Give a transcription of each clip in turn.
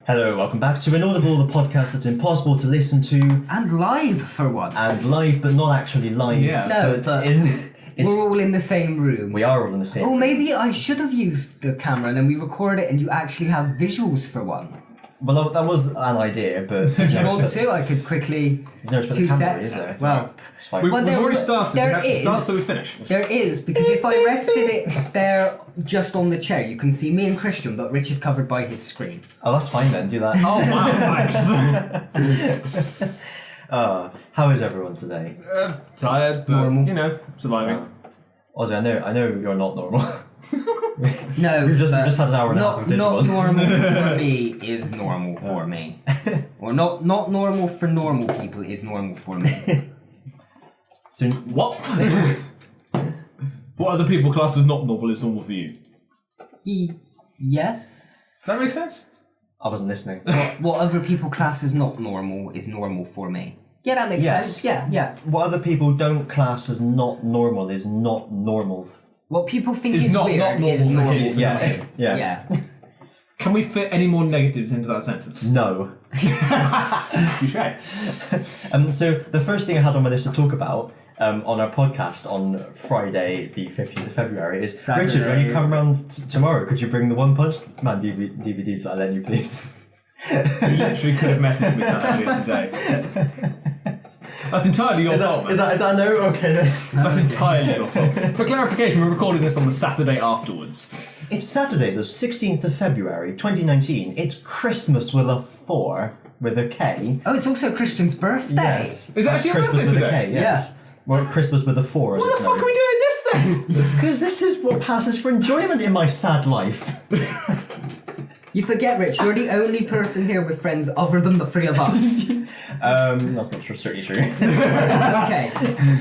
Hello, welcome back to Inaudible, the podcast that's impossible to listen to. And live for once. And live, but not actually live. Yeah. No, but we're all in the same room. We are all in the same room. Oh, maybe I should have used the camera and then we record it and you actually have visuals for one. Well, that was an idea, but... If you want to, I could quickly... There's no 2 camera, sets. is there? Well, we've already started. We have to start so we finish. There is, because if I rested it there just on the chair, you can see me and Christian, but Rich is covered by his screen. Oh, that's fine then, do that. Oh, wow, thanks. How is everyone today? Tired, but, normal. Surviving. Ozzy, I know you're not normal. No, we've just had an hour and a half of Not normal for me is normal for me. Or not normal for normal people is normal for me. So, what? What other people class as not normal is normal for you? Yes. Does that make sense? I wasn't listening. What other people class as not normal is normal for me. Yeah, that makes sense. Yeah. What other people don't class as not normal is not normal. What people think is not weird normal is normal for me. Yeah. Can we fit any more negatives into that sentence? No. Touché. So the first thing I had on my list to talk about on our podcast on Friday the 15th of February is Saturday. Richard, when you come round tomorrow, could you bring the One Punch Man DVDs that I lent you, please? You literally could have messaged me that earlier today. That's entirely your fault, man. Is that a no? Okay then. That's entirely your fault. For clarification, we're recording this on the Saturday afterwards. It's Saturday the 16th of February 2019. It's Christmas with a 4 with a K. Oh, it's also Christian's birthday. Yes. Is it actually Christmas your birthday with today? a K, yes. Well, Christmas with a 4. Why the fuck are we doing this then? Because this is what passes for enjoyment in my sad life. You forget, Rich, you're the only person here with friends other than the 3 of us. That's not certainly true. Okay.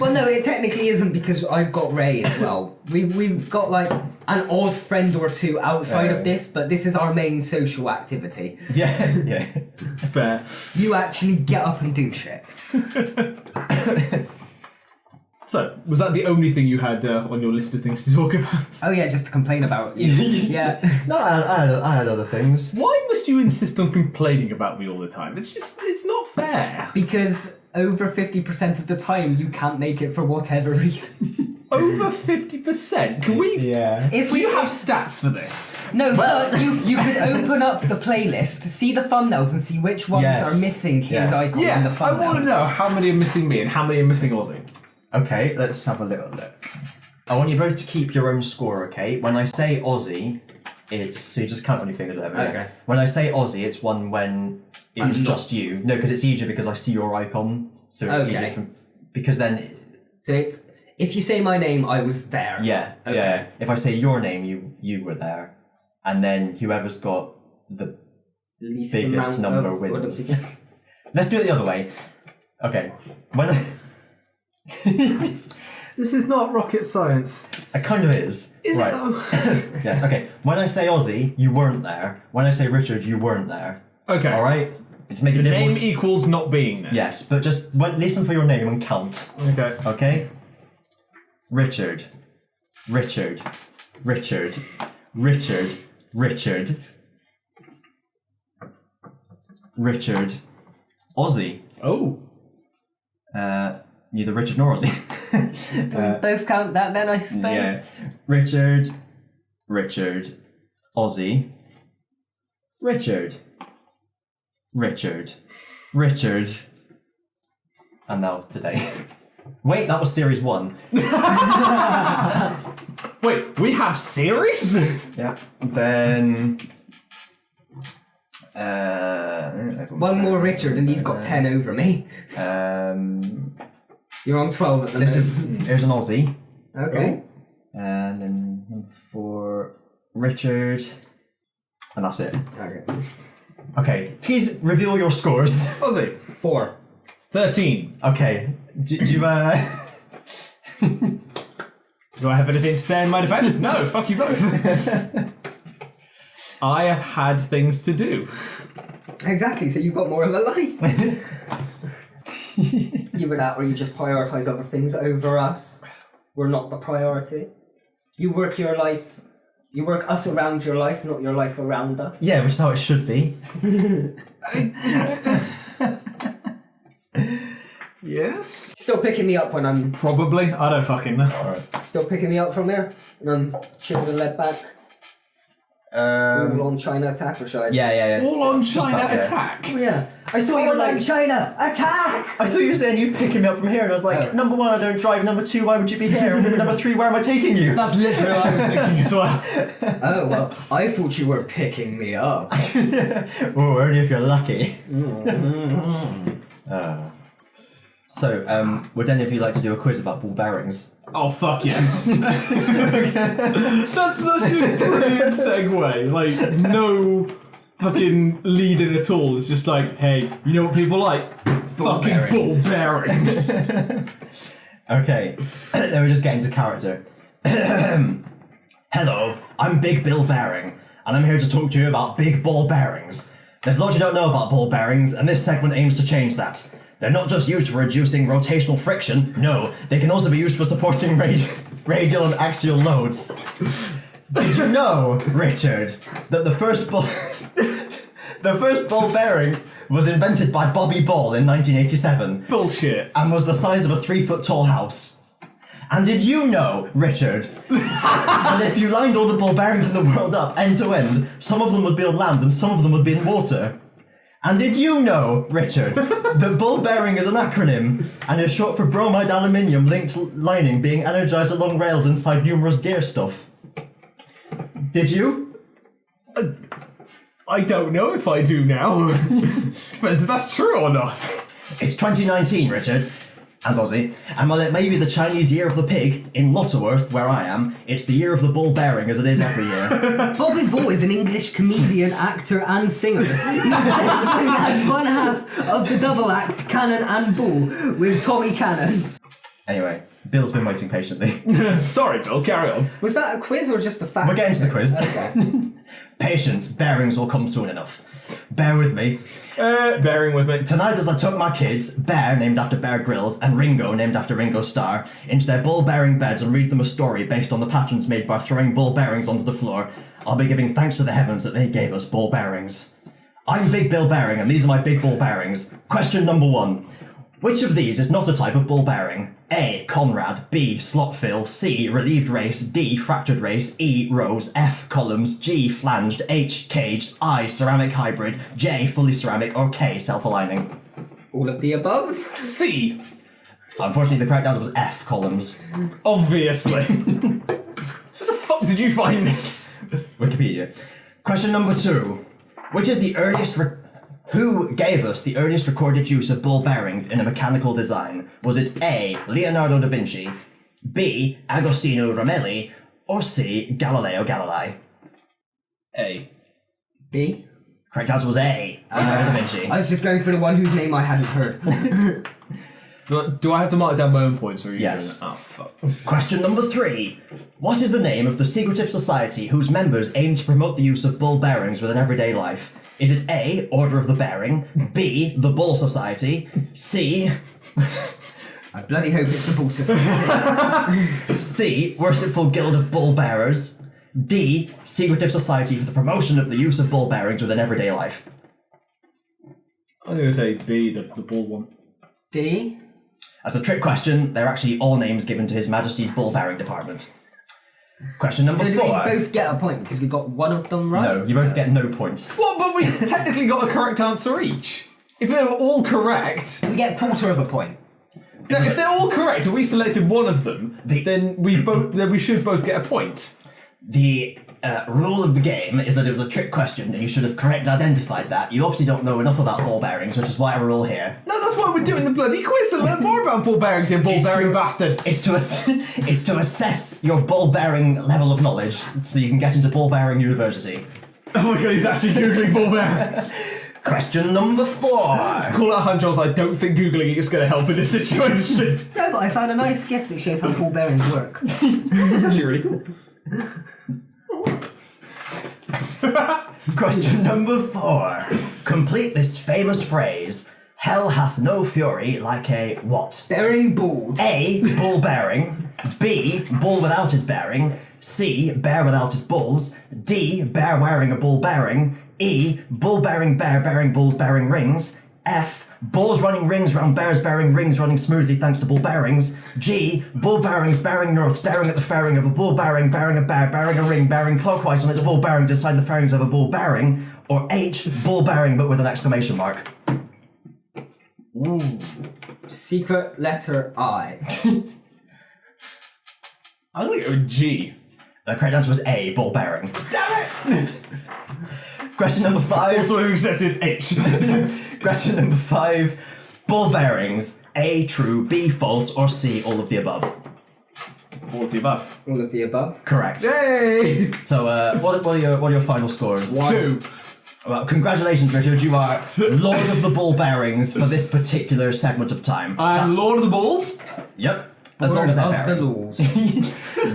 Well, no, it technically isn't because I've got Ray as well. We've got like an odd friend or two outside of this, but this is our main social activity. Yeah. Fair. You actually get up and do shit. So, was that the only thing you had on your list of things to talk about? Oh yeah, just to complain about you. Yeah. No, I had other things. Why must you insist on complaining about me all the time? It's not fair. Because over 50% of the time you can't make it for whatever reason. Over 50%? Can we... Yeah. If Do you have stats for this? No, but you could open up the playlist to see the thumbnails and see which ones are missing his icon in the I thumbnails. want to know how many are missing me and how many are missing Ozzy. Okay, let's have a little look. I want you both to keep your own score, okay? When I say Aussie, it's... So you just count on your fingers, whatever. Okay. Yeah? When I say Aussie, it's one when it was just you. No, because it's easier because I see your icon. So it's easier from... Because then... So it's... If you say my name, I was there. Yeah, yeah. If I say your name, you were there. And then whoever's got the Least biggest amount number of- wins. Let's do it the other way. Okay. When I... This is not rocket science. It kind of is. Is right. it though? Yes, okay. When I say Aussie, you weren't there. When I say Richard, you weren't there. Okay. Alright? It's making it Name more... equals not being there. Yes, but just listen for your name and count. Okay. Okay? Richard. Richard. Richard. Richard. Richard. Richard. Aussie. Oh. Neither Richard nor Aussie. Do we both count that then, I suppose? Yeah. Richard. Richard. Aussie. Richard. Richard. Richard. And now today. Wait, that was series 1. Wait, we have series? Yeah. Then... One more Richard and he's got 10 over me. You're on 12 at the moment. Here's an Aussie. Okay. And then number 4, Richard. And that's it. Okay. Okay, please reveal your scores. Ozzy. 4. 13. Okay, do you, Do I have anything to say in my defense? No, fuck you both. I have had things to do. Exactly, so you've got more of a life. Either that or you just prioritise other things over us. We're not the priority. You work your life You work us around your life, not your life around us. Yeah, which is how it should be. Yes? Still picking me up when I'm... Probably. I don't fucking know. Alright. Still picking me up from there? And I'm shielding lead back? All on China attack, or should I... Yeah. All on Just China about, yeah. attack? Oh, yeah. I thought you were All on like... China attack! I thought you were saying you picking me up from here, and I was like, number one, I don't drive. Number two, why would you be here? And number three, where am I taking you? That's literally what I was thinking as well. Oh, well, I thought you were picking me up. Oh, only if you're lucky. So, would any of you like to do a quiz about ball bearings? Oh, fuck yes. That's such a brilliant segue. Like, no fucking lead-in at all. It's just like, hey, you know what people like? Ball fucking bearings. ball bearings. Okay, let me just get into character. Hello, I'm Big Bill Bearing, and I'm here to talk to you about big ball bearings. There's a lot you don't know about ball bearings, and this segment aims to change that. They're not just used for reducing rotational friction, no, they can also be used for supporting radial and axial loads. Did you know, Richard, that the first ball bearing was invented by Bobby Ball in 1987 Bullshit. and was the size of a 3-foot tall house? And did you know, Richard, that if you lined all the ball bearings in the world up end to end, some of them would be on land and some of them would be in water? And did you know, Richard, that ball bearing is an acronym and is short for bromide aluminium linked lining being energized along rails inside numerous gear stuff? Did you? I don't know if I do now. Depends if that's true or not. It's 2019, Richard. And Aussie. And while it may be the Chinese year of the pig, in Lutterworth, where I am, it's the year of the ball bearing as it is every year. Bobby Ball is an English comedian, actor, and singer. He's best known as one half of the double act Cannon and Bull with Tommy Cannon. Anyway, Bill's been waiting patiently. Sorry, Bill, carry on. Was that a quiz or just a fact? We're getting to the quiz. Okay. Patience, bearings will come soon enough. Bear with me. Bearing with me. Tonight, as I took my kids, Bear, named after Bear Grylls, and Ringo, named after Ringo Starr, into their ball bearing beds and read them a story based on the patterns made by throwing ball bearings onto the floor, I'll be giving thanks to the heavens that they gave us ball bearings. I'm Big Bill Bearing, and these are my big ball bearings. Question number 1. Which of these is not a type of ball bearing? A. Conrad. B. Slot fill. C. Relieved race. D. Fractured race. E. Rows. F. Columns. G. Flanged. H. Caged. I. Ceramic hybrid. J. Fully ceramic. Or K. Self-aligning. All of the above? C. Unfortunately, the correct answer was F. Columns. Obviously. Where the fuck did you find this? Wikipedia. Question number 2. Which is the earliest... Who gave us the earliest recorded use of ball bearings in a mechanical design? Was it A. Leonardo da Vinci, B. Agostino Romelli, or C. Galileo Galilei? A. B? Correct answer was A. Leonardo da Vinci. I was just going for the one whose name I hadn't heard. Do I have to mark down my own points, or are you Yes. doing it? Oh, fuck. Question number 3. What is the name of the secretive society whose members aim to promote the use of ball bearings within everyday life? Is it A. Order of the Bearing, B. The Ball Society, C. I bloody hope it's the Ball Society. C. Worshipful Guild of Ball Bearers, D. Secretive Society for the Promotion of the Use of Ball Bearings within Everyday Life? I'm going to say B, the ball one. D? As a trick question, they're actually all names given to His Majesty's Ball Bearing Department. Question number So do 4. we both get a point because we got one of them right? No, you both get no points. What? But we technically got a correct answer each. If they were all correct, We get a quarter of a point. no, if they're all correct and we selected one of them, then we should both get a point. The rule of the game is that it was a trick question and you should have correctly identified that. You obviously don't know enough about ball bearings, which is why we're all here. No, that's why we're doing the bloody quiz to learn more about ball bearings, you ball bearing bastard. It's to assess your ball bearing level of knowledge so you can get into ball bearing university. Oh my god, he's actually googling ball bearings. Question number 4. Call out hand, Jones. I don't think googling it is going to help in this situation. No, but I found a nice gift that shows how ball bearings work. It's actually really cool. Question number 4. Complete this famous phrase. Hell hath no fury like a what? Bearing bald. A. Bull bearing. B. Bull without his bearing. C. Bear without his bulls. D. Bear wearing a bull bearing. E. Bull bearing bear bearing bulls bearing rings. F. Bulls running rings round bears bearing rings running smoothly thanks to bull bearings. G. Bull bearings bearing north staring at the fairing of a bull bearing bearing a bear bearing a ring bearing clockwise on its bull bearing to decide the fairings of a bull bearing. Or H. Bull bearing but with an exclamation mark. Ooh. Secret letter I. I'm gonna go G. The correct answer was A. Bull bearing. Damn it! Question number 5. Also accepted H. Question number 5. Bull bearings. A. True. B. False. Or C. All of the above. All of the above. All of the above. Correct. Yay! So, what are your final scores? 2. Well, congratulations, Richard. You are Lord of the Bull Bearings for this particular segment of time. I'm Lord of the Balls. Yep. As long as they're of the bearing. laws.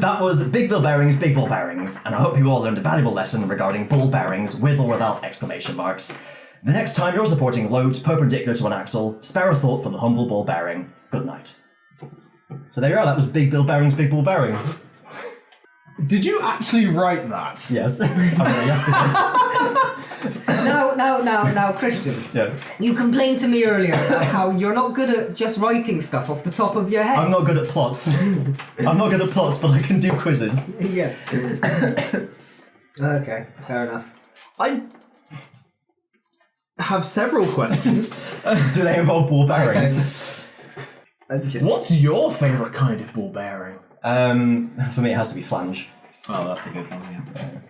That was Big Bull Bearings, Big Bull Bearings, and I hope you all learned a valuable lesson regarding bull bearings with or without exclamation marks. The next time you're supporting loads perpendicular to an axle, spare a thought for the humble bull bearing. Good night. So there you are. That was Big Bull Bearings, Big Bull Bearings. Did you actually write that? Yes. I wrote yesterday. Now, Christian. Yes. You complained to me earlier about how you're not good at just writing stuff off the top of your head. I'm not good at plots. I'm not good at plots, but I can do quizzes. Yeah. Okay, fair enough. I have several questions. Do they involve ball bearings? What's your favourite kind of ball bearing? For me, it has to be flange. Oh, that's a good one, yeah.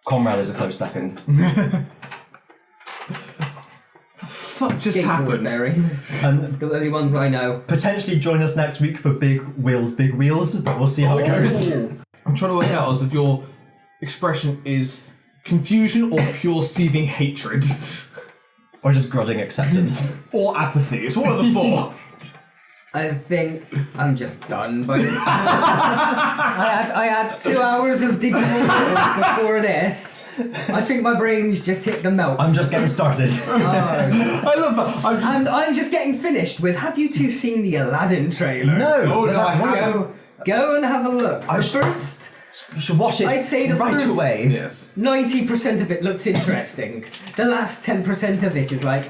Comrade is a close second. Fuck just Skateboard happened? bearings. And It's the only ones I know. potentially join us next week for Big Wheels, but we'll see how it goes. I'm trying to work out if your expression is confusion or pure seething hatred. Or just grudging acceptance. Or apathy. It's one of the 4. I think I'm just done by this. I had 2 hours of digital work before this. I think my brain's just hit the melt. I'm just getting started. I love that. And I'm just getting finished with, have you two seen the Aladdin trailer? No! Oh, no, I haven't. Go and have a look. First, You should watch it I'd say the right first- away. Yes. 90% of it looks interesting. The last 10% of it is like,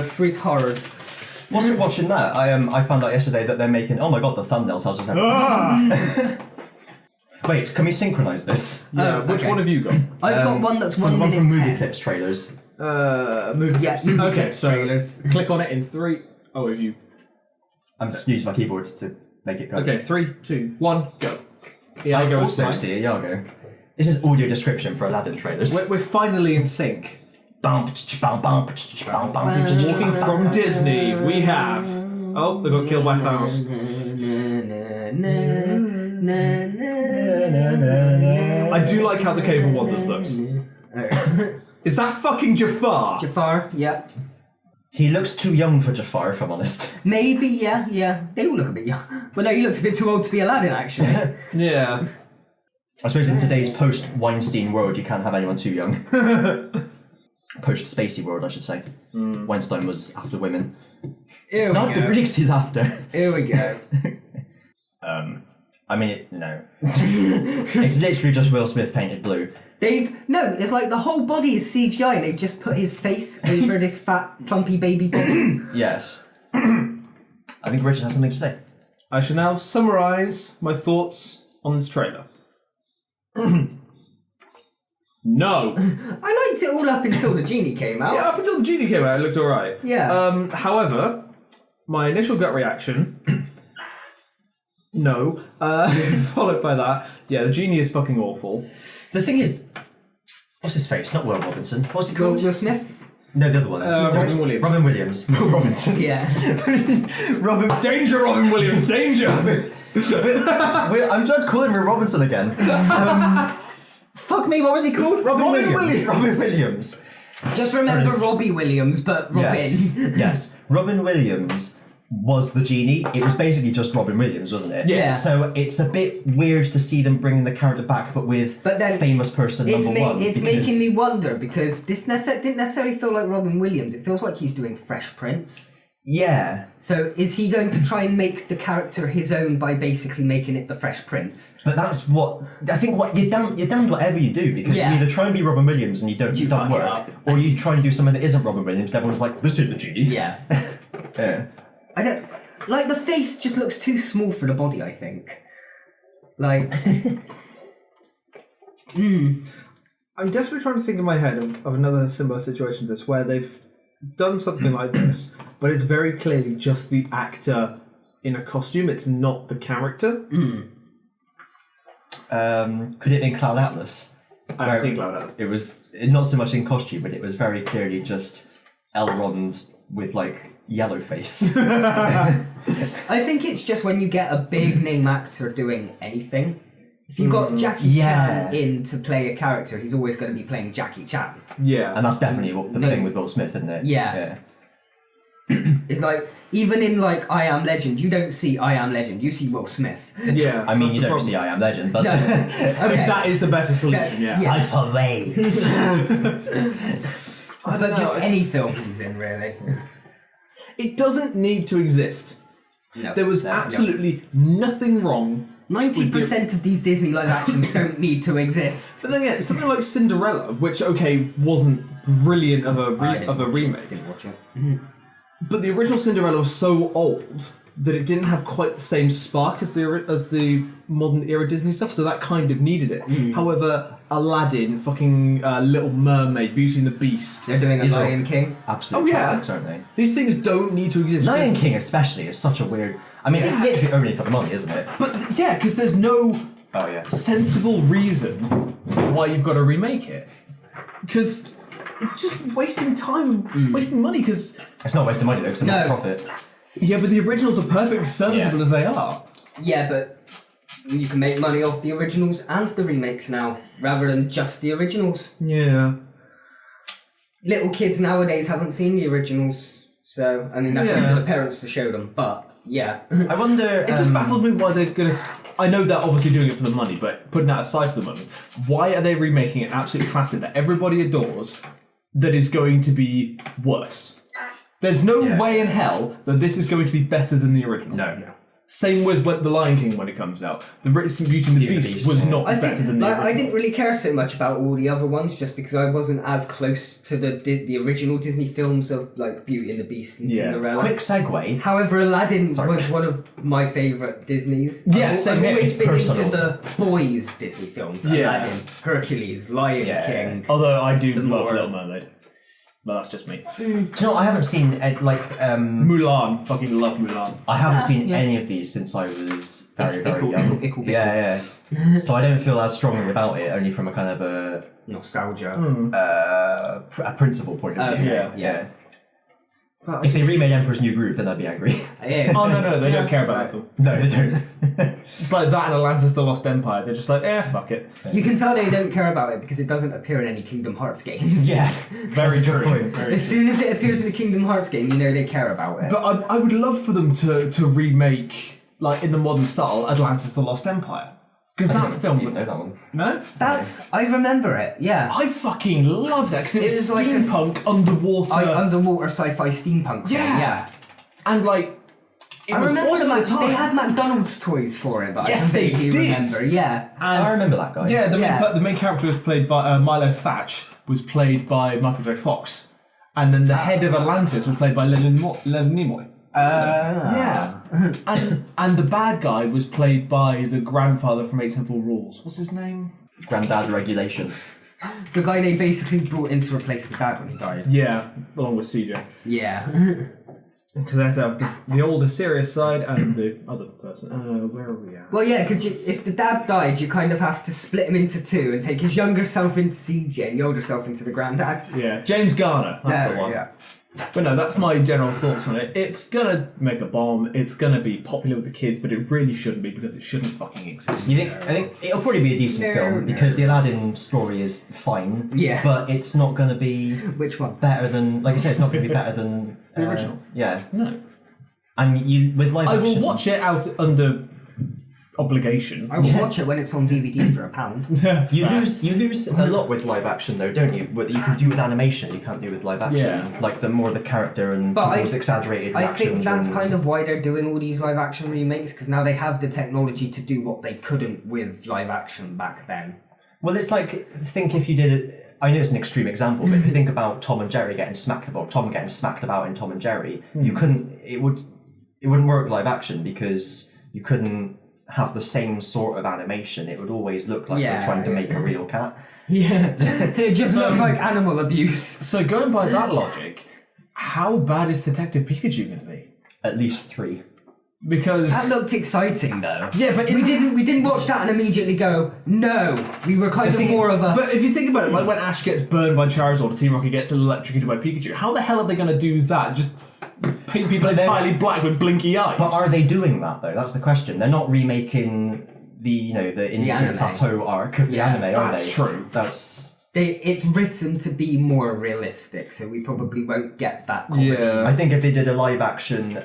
sweet horrors. Whilst you're watching that, I found out yesterday that they're making... Oh my god, the thumbnail tells us everything. Wait, can we synchronise this? Yeah, which okay. one have you got? I've got one that's From 1 the one minute from movie 10. clips trailers. Movie. Yeah, movie Okay, clips, so trailers. click on it in 3. Oh, have you? I'm just using my keyboards to make it go. Okay, 3, 2, 1, go. Yeah, I go with also mine. see Iago. This is audio description for Aladdin trailers. We're finally in sync. Walking Walking from Disney, we have. Oh, they got killed by Thanos. I do like how the Cave of Wonders looks. Is that fucking Jafar? Jafar, yeah. He looks too young for Jafar, if I'm honest. Maybe, yeah. They all look a bit young. Well, no, he looks a bit too old to be Aladdin, actually. Yeah. I suppose in today's post-Weinstein world, you can't have anyone too young. Post-Spacey world, I should say. Weinstein was after women. Here It's we not go. the Greeks he's after. Here we go. I mean, no. It's literally just Will Smith painted blue. It's like the whole body is CGI and they've just put his face over this fat, plumpy baby body. Yes. I think Richard has something to say. I shall now summarise my thoughts on this trailer. No. I liked it all up until the genie came out. Yeah, up until the genie came out, it looked alright. Yeah. However, my initial gut reaction, no. Followed by that, yeah, the genie is fucking awful. The thing is, what's his face? Not Will Robinson. What's he Will called? Smith? No, the other one. Robin Williams. Robin Williams. Will Robinson. Yeah. Danger, Robin Williams, danger! I'm trying to call him Will Robinson again. Fuck me, what was he called? Robin Williams. Just remember Robbie Williams, but Robin. Yes. Robin Williams was the genie. It was basically just Robin Williams, wasn't it? Yeah. So it's a bit weird to see them bringing the character back, but with famous person number one. It's because- making me wonder because this didn't necessarily feel like Robin Williams. It feels like he's doing Fresh Prince. Yeah. So is he going to try and make the character his own by basically making it the Fresh Prince? But that's what I think. What you're damned whatever you do, because Yeah. you either try and be Robin Williams and you don't fuck it work, up. or you try and do something that isn't Robin Williams. And everyone's like, "This is the genie." Yeah. Yeah. I don't like the face. Just looks too small for the body. I think. Like. I'm desperately trying to think in my head of another similar situation to this, where they've done something like this, but it's very clearly just the actor in a costume. It's not the character. Could it have been Cloud Atlas? I haven't seen Cloud Atlas. It was not so much in costume, but it was very clearly just Elrond with like yellow face. I think it's just when you get a big name actor doing anything. If you got Jackie Chan in to play a character, he's always going to be playing Jackie Chan. Yeah. And that's definitely the thing with Will Smith, isn't it? Yeah. It's like, even in like I Am Legend, you don't see I Am Legend, you see Will Smith. Yeah. I mean, that's you the don't problem. see I Am Legend, but No. Okay. That is the better solution, That's- yeah. Cypher Way. But just any film he's in, really. It doesn't need to exist. No. There was absolutely nothing wrong. 90% of these Disney live actions don't need to exist. But then again, something like Cinderella, which wasn't brilliant of a remake, Didn't watch it. but the original Cinderella was so old that it didn't have quite the same spark as the modern era Disney stuff, so that kind of needed it. However, Aladdin, fucking Little Mermaid, Beauty and the Beast, They're doing a These are- Lion King. Absolute Oh, yeah. classics, aren't they? these things don't need to exist. Lion There's- King especially is such a weird. I mean, it's literally only for the money, isn't it? But yeah, because there's no Oh yeah. sensible reason why you've got to remake it. Because it's just wasting time, wasting money. Because It's not wasting money though, because they're No. not profit. yeah, but the originals are perfectly serviceable as they are. Yeah, but you can make money off the originals and the remakes now, rather than just the originals. Yeah. Little kids nowadays haven't seen the originals, so I mean that's up to the parents to show them. But yeah, I wonder. It just baffles me why they're gonna. I know they're obviously doing it for the money, but putting that aside for the money, why are they remaking an absolute classic that everybody adores that is going to be worse? There's no way in hell that this is going to be better than the original. No. Same with The Lion King when it comes out. The British Beauty and the Beast was not I better think than the like, original. I didn't really care so much about all the other ones, just because I wasn't as close to the original Disney films of like Beauty and the Beast and Cinderella. Quick segue. However, Aladdin was one of my favourite Disney's. Yeah, I've same here. always It's been personal. into the boys Disney films. Yeah. Aladdin, Hercules, Lion King. Although I do love more- Little Mermaid. But that's just me. Do you know what? I haven't seen Mulan. Fucking love Mulan. I haven't seen any of these since I was very young. Ickle. Yeah. So I don't feel as strongly about it, only from a kind of Nostalgia. a principle point of view. Okay, Yeah. If they remade Emperor's New Groove, then I'd be angry. Yeah. Oh no, they don't care about that film. No, they don't. It's like that and Atlantis: The Lost Empire. They're just like, fuck it. You can tell they don't care about it because it doesn't appear in any Kingdom Hearts games. Yeah. Very That's a good true. point. Very As soon as it appears in a Kingdom Hearts game, you know they care about it. But I would love for them to remake, like in the modern style, Atlantis: The Lost Empire. Because that film, You know that one. no, I remember it. Yeah. I fucking love that because it was was like a steampunk underwater, Underwater sci-fi steampunk. Thing, yeah. and like it I was remember awesome at the time. they had McDonald's toys for it. That Yes, I they vaguely did. remember. Yeah. I remember that guy. Yeah, Yeah. the main character was played by Milo Thatch, was played by Michael J. Fox, and then the head of Atlantis was played by Leonard Nimoy. Yeah, and the bad guy was played by the grandfather from Eight Simple Rules. What's his name? Granddad Regulation. The guy they basically brought in to replace the dad when he died. Yeah, along with CJ. Yeah. Because they had to have the older serious side and the other person. Where are we at? Well, yeah, because if the dad died, you kind of have to split him into two and take his younger self into CJ and the older self into the granddad. Yeah, James Garner. That's the one. Yeah. But no, that's my general thoughts on it. It's gonna make a bomb. It's gonna be popular with the kids, but it really shouldn't be because it shouldn't fucking exist. You think? I think it'll probably be a decent film because the Aladdin story is fine. Yeah. But it's not going to be Which one? better than, like I said, it's not going to be better than The original. Yeah. No. And you with live I action. will watch it out under obligation. I will watch it when it's on DVD for £1. You lose a lot with live action though, don't you? What you can do with animation, you can't do with live action. Yeah. Like the more the character and But people's exaggerated I reactions. think that's and... kind of why they're doing all these live action remakes, because now they have the technology to do what they couldn't with live action back then. Well, it's like, think if you did it. I know it's an extreme example, but if you think about Tom and Jerry getting smacked about, Tom getting smacked about in Tom and Jerry, you couldn't. It wouldn't work live action because you couldn't have the same sort of animation. It would always look like you're trying to make a real cat. Yeah, it just looked like animal abuse. So going by that logic, how bad is Detective Pikachu going to be? At least 3. Because That looked exciting though. yeah, but We didn't watch that and immediately go, no. We were kind of more of a... But if you think about it, like when Ash gets burned by Charizard or Team Rocket gets electrocuted by Pikachu, how the hell are they going to do that? Just paint people entirely black with blinky eyes? But are they doing that though? That's the question. They're not remaking the Indigo anime. Plateau arc of the anime, are that's they? true. It's written to be more realistic, so we probably won't get that comedy. Yeah. I think if they did a live action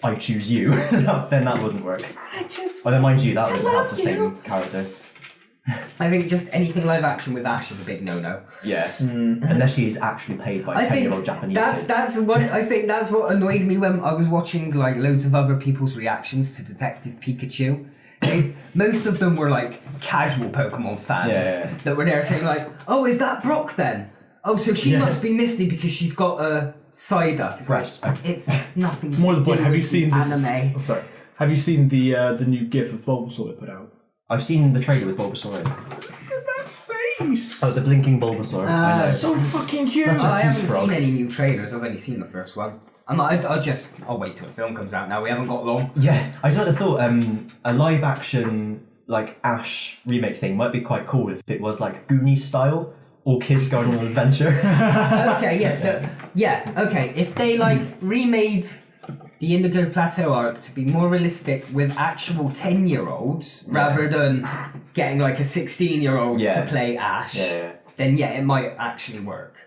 I Choose You, then that wouldn't work. Although mind you, that wouldn't have the same character. I think just anything live action with Ash is a big no-no. Yeah. Unless he's actually played by a 10-year-old Japanese kid. I think that's what annoyed me when I was watching like loads of other people's reactions to Detective Pikachu. Most of them were like casual Pokemon fans that were there saying like, "Oh, is that Brock then? Oh, so she must be Misty because she's got a Psyduck." It's Right. like, it's nothing More to to the point, do have you with seen the this? anime. Oh, sorry. Have you seen the new GIF of Bulbasaur they put out? I've seen the trailer with Bulbasaur. Look at that face! Oh, the blinking Bulbasaur. I know. So fucking cute! Such a I haven't frog. seen any new trailers. I've only seen the first one. I'll wait till the film comes out now. We haven't got long. Yeah, I just had a thought, a live action like Ash remake thing might be quite cool if it was like Goonies style, all kids going on an adventure. Okay, okay. If they like remade the Indigo Plateau arc to be more realistic with actual 10-year-olds rather than getting like a 16-year-old to play Ash, then it might actually work.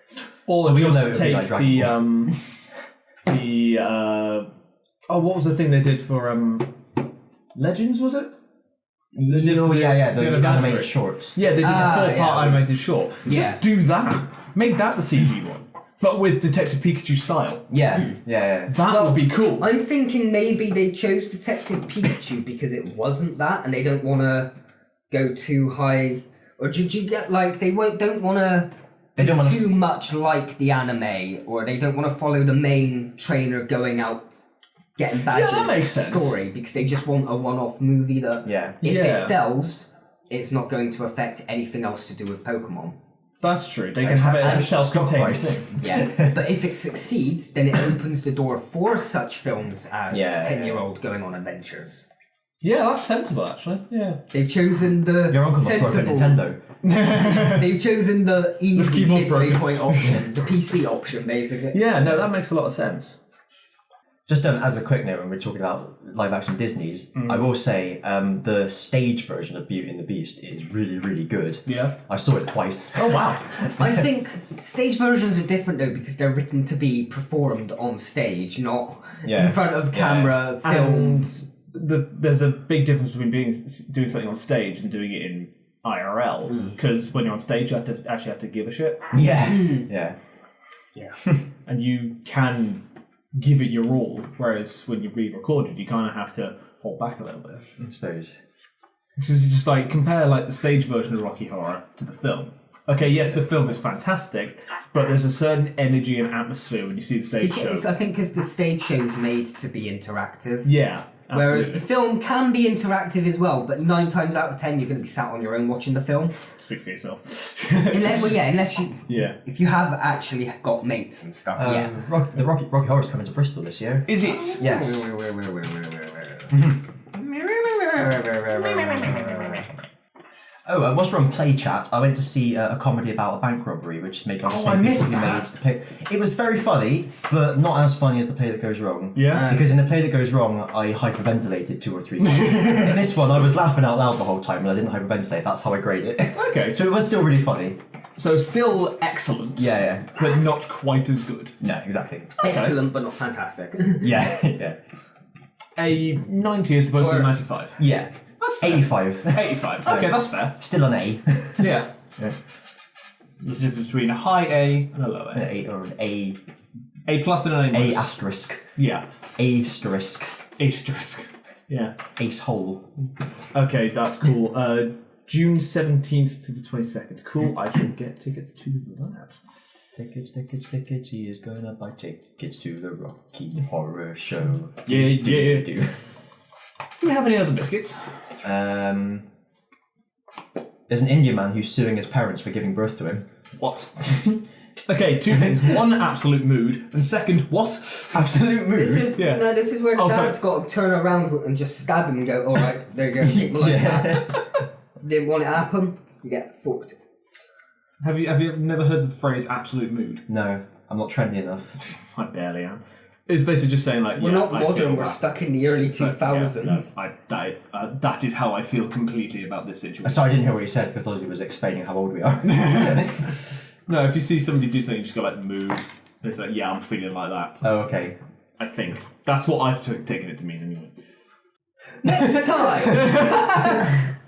Or we all know just it would be take like Dragon what was the thing they did for Legends, was it? The anniversary. animated shorts. Yeah, they did a 4-part animated short. Yeah. Just do that. Make that the CG one. But with Detective Pikachu style. Yeah. That would be cool. I'm thinking maybe they chose Detective Pikachu because it wasn't that, and they don't want to go too high. Or did you get like don't want to? They don't want too much like the anime, or they don't want to follow the main trainer going out getting badges. Yeah, that makes sense. Story because they just want a one-off movie that if it fails, it's not going to affect anything else to do with Pokemon. That's true. They can have it as a self-contained thing. Yeah, but if it succeeds, then it opens the door for such films as 10-year-old going on adventures. Yeah, that's sensible, actually. Yeah. They've chosen the Your uncle must work at Nintendo. They've chosen the easy keyboard's midway broken. point option, the PC option, basically. Yeah, no, that makes a lot of sense. Just as a quick note, when we're talking about live action Disney's, I will say the stage version of Beauty and the Beast is really, really good. Yeah. I saw it twice. Oh, wow. I think stage versions are different though because they're written to be performed on stage, not in front of camera, filmed. There's a big difference between doing something on stage and doing it in IRL. Because when you're on stage, you actually have to give a shit. Yeah. And you can give it your all, whereas when you re-recorded, you kind of have to hold back a little bit. I suppose. Because you just like compare like the stage version of Rocky Horror to the film. Okay, yes, the film is fantastic, but there's a certain energy and atmosphere when you see the stage show. I think because the stage show is made to be interactive. Yeah. Whereas Absolutely. the film can be interactive as well, but 9 times out of 10 you're going to be sat on your own watching the film. Speak for yourself. unless you, if you have actually got mates and stuff. The Rocky Horror's coming to Bristol this year. Is it? Yes. Oh, whilst we're on Play Chat, I went to see a comedy about a bank robbery, which is made by the same people who made the play. It was very funny, but not as funny as The Play That Goes Wrong. Yeah. Because in The Play That Goes Wrong, I hyperventilated 2 or 3 times. In this one, I was laughing out loud the whole time, and I didn't hyperventilate. That's how I grade it. Okay. So it was still really funny. So still excellent. Yeah. But not quite as good. No, exactly. Excellent, but not fantastic. Yeah. a 90 as opposed to a Or- 95. Yeah. That's fair. 85. 85. Okay, that's fair. Still an A. Yeah. Yeah. There's a difference between a high A and a low An A. A or an A. A plus and an A A minus. asterisk. Yeah. Asterisk. Asterisk. Yeah. Ace hole. Okay, that's cool. June 17th to the 22nd. Cool, I should get tickets to that. Tickets. He is gonna buy tickets to the Rocky Horror Show. Yeah. Do. Do we have any other biscuits? There's an Indian man who's suing his parents for giving birth to him. What? Okay, two things. One, absolute mood. And second, what? Absolute mood. This is where the Oh, dad's got to turn around and just stab him and go, alright, there you go, take my life back. Didn't want it to happen, you get fucked. Have you never heard the phrase absolute mood? No, I'm not trendy enough. I barely am. It's basically just saying like, We're yeah, not I feel modern, we're that. stuck in the early 2000s. That is how I feel completely about this situation. Sorry, I didn't hear what you said because Ozzy was explaining how old we are. No, if you see somebody do something, you just go like mood. It's like, yeah, I'm feeling like that. Oh, okay. I think that's what I've taken it to mean anyway. Next time!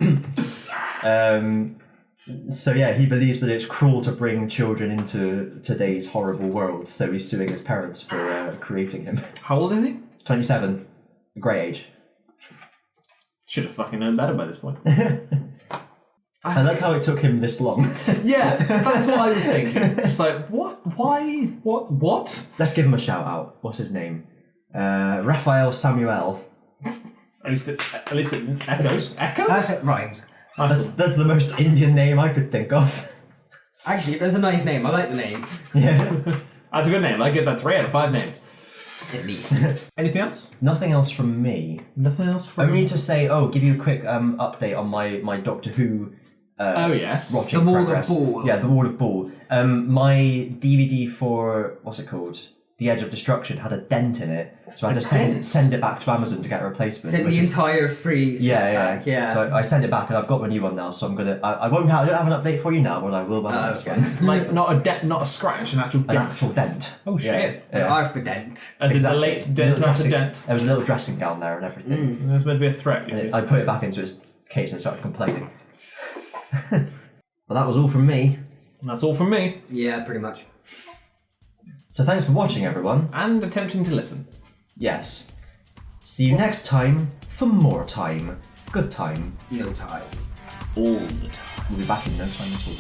So yeah, he believes that it's cruel to bring children into today's horrible world, so he's suing his parents for creating him. How old is he? 27. A great age. Should have fucking known better by this point. I like how it took him this long. Yeah, that's what I was thinking. It's like, what? Why? What? Let's give him a shout out. What's his name? Raphael Samuel. At least it echoes. Echoes? It rhymes. That's the most Indian name I could think of. Actually, that's a nice name, I like the name. Yeah. That's a good name. I give that 3 out of 5 names. At least. Anything else? Nothing else from me. Nothing else from Only to say, give you a quick update on my Doctor Who. Oh yes. Watching The Wall of progress. Ball. Yeah, the Wall of Ball. My DVD for what's it called? The Edge of Destruction had a dent in it, so I had to send it back to Amazon to get a replacement. Send the entire free set back, yeah. So I sent it back, and I've got my new one now. So I'm gonna. I don't have an update for you now, but I will by the next okay. one. Like not a scratch, an actual An dent. actual dent. Oh shit. An Yeah. R for dent. As Exactly. in the late dent Little after dressing- dent. There was a little dressing gown there and everything. It was meant to be a threat. You see. I put it back into its case and started complaining. But that was all from me. And that's all from me. Yeah, pretty much. So thanks for watching, everyone. And attempting to listen. Yes. See you next time for more time. Good time. No time. All the time. We'll be back in no time at all.